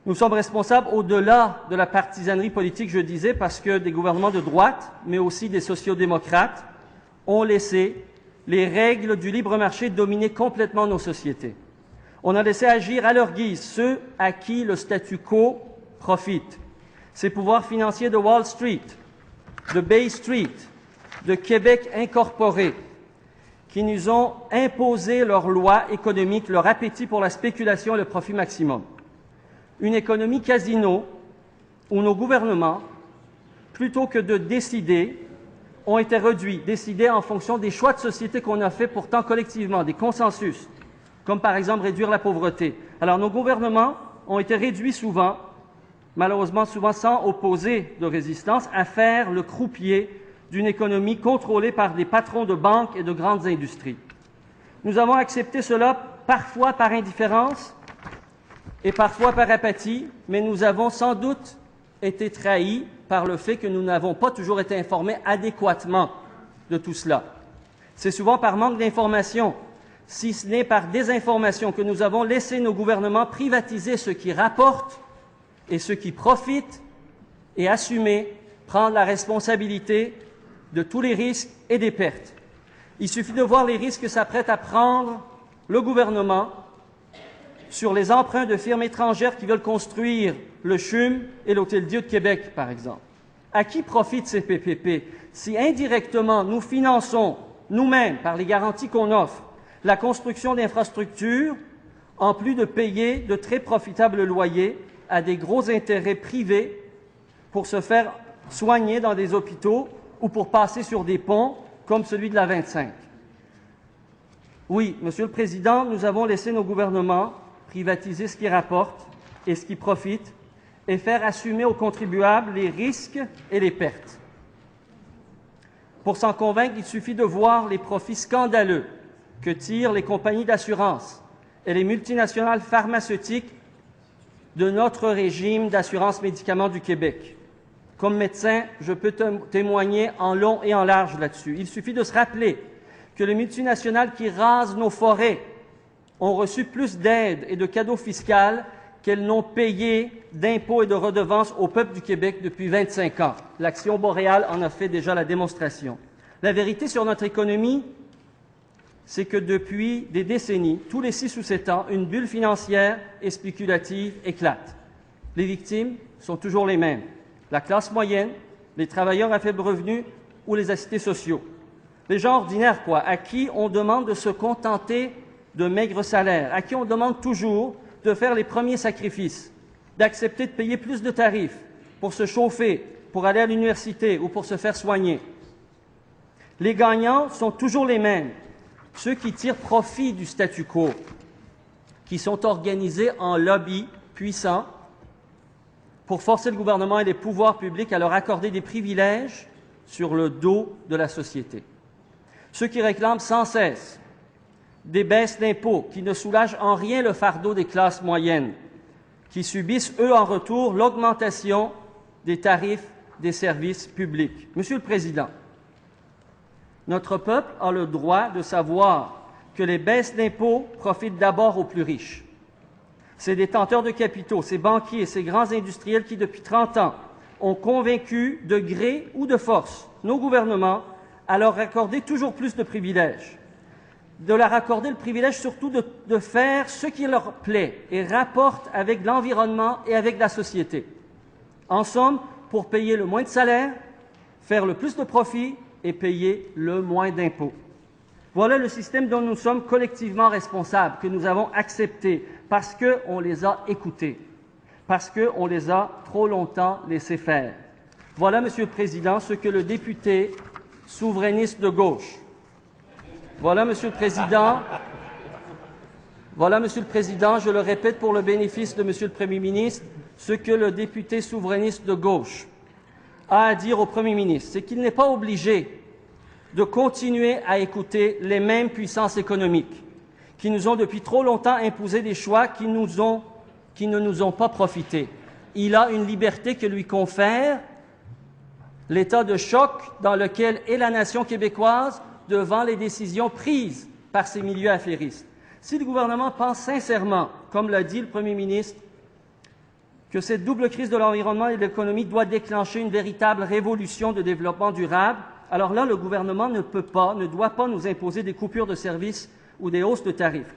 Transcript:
Nous sommes responsables au-delà de la partisanerie politique, je disais, parce que des gouvernements de droite, mais aussi des sociodémocrates, ont laissé les règles du libre marché dominer complètement nos sociétés. On a laissé agir à leur guise ceux à qui le statu quo profite. Ces pouvoirs financiers de Wall Street, de Bay Street, de Québec incorporé, qui nous ont imposé leurs lois économiques, leur appétit pour la spéculation et le profit maximum. Une économie casino où nos gouvernements, plutôt que de décider, ont été décidés en fonction des choix de société qu'on a fait pourtant collectivement, des consensus, comme par exemple réduire la pauvreté. Alors nos gouvernements ont été réduits souvent, malheureusement souvent sans opposer de résistance, à faire le croupier d'une économie contrôlée par des patrons de banques et de grandes industries. Nous avons accepté cela parfois par indifférence et parfois par apathie, mais nous avons sans doute été trahis par le fait que nous n'avons pas toujours été informés adéquatement de tout cela. C'est souvent par manque d'information, si ce n'est par désinformation, que nous avons laissé nos gouvernements privatiser ce qui rapporte et ce qui profite et assumer, prendre la responsabilité de tous les risques et des pertes. Il suffit de voir les risques que s'apprête à prendre le gouvernement sur les emprunts de firmes étrangères qui veulent construire le CHUM et l'Hôtel-Dieu de Québec, par exemple. À qui profitent ces PPP si indirectement nous finançons nous-mêmes, par les garanties qu'on offre, la construction d'infrastructures, en plus de payer de très profitables loyers à des gros intérêts privés pour se faire soigner dans des hôpitaux ou pour passer sur des ponts comme celui de la 25. Oui, Monsieur le Président, nous avons laissé nos gouvernements privatiser ce qui rapporte et ce qui profite et faire assumer aux contribuables les risques et les pertes. Pour s'en convaincre, il suffit de voir les profits scandaleux que tirent les compagnies d'assurance et les multinationales pharmaceutiques de notre régime d'assurance médicaments du Québec. Comme médecin, je peux témoigner en long et en large là-dessus. Il suffit de se rappeler que les multinationales qui rasent nos forêts ont reçu plus d'aides et de cadeaux fiscaux qu'elles n'ont payé d'impôts et de redevances au peuple du Québec depuis 25 ans. L'Action boréale en a fait déjà la démonstration. La vérité sur notre économie, c'est que depuis des décennies, tous les 6 ou 7 ans, une bulle financière et spéculative éclate. Les victimes sont toujours les mêmes. La classe moyenne, les travailleurs à faible revenu ou les assistés sociaux. Les gens ordinaires, à qui on demande de se contenter de maigres salaires, à qui on demande toujours de faire les premiers sacrifices, d'accepter de payer plus de tarifs pour se chauffer, pour aller à l'université ou pour se faire soigner. Les gagnants sont toujours les mêmes, ceux qui tirent profit du statu quo, qui sont organisés en lobby puissants pour forcer le gouvernement et les pouvoirs publics à leur accorder des privilèges sur le dos de la société. Ceux qui réclament sans cesse des baisses d'impôts qui ne soulagent en rien le fardeau des classes moyennes, qui subissent, eux, en retour, l'augmentation des tarifs des services publics. Monsieur le Président, notre peuple a le droit de savoir que les baisses d'impôts profitent d'abord aux plus riches. Ces détenteurs de capitaux, ces banquiers, ces grands industriels qui, depuis 30 ans, ont convaincu de gré ou de force nos gouvernements à leur accorder toujours plus de privilèges, de leur accorder le privilège surtout de faire ce qui leur plaît et rapporte avec l'environnement et avec la société. En somme, pour payer le moins de salaire, faire le plus de profit et payer le moins d'impôts. Voilà le système dont nous sommes collectivement responsables, que nous avons accepté parce qu'on les a écoutés, parce qu'on les a trop longtemps laissés faire. Voilà, Monsieur le Président, ce que le député souverainiste de gauche. Voilà, Monsieur le Président, je le répète pour le bénéfice de Monsieur le Premier ministre, ce que le député souverainiste de gauche a à dire au Premier ministre, c'est qu'il n'est pas obligé de continuer à écouter les mêmes puissances économiques qui nous ont depuis trop longtemps imposé des choix qui ne nous ont pas profité. Il a une liberté que lui confère l'état de choc dans lequel est la nation québécoise devant les décisions prises par ces milieux affairistes. Si le gouvernement pense sincèrement, comme l'a dit le Premier ministre, que cette double crise de l'environnement et de l'économie doit déclencher une véritable révolution de développement durable, alors là, le gouvernement ne doit pas nous imposer des coupures de services ou des hausses de tarifs.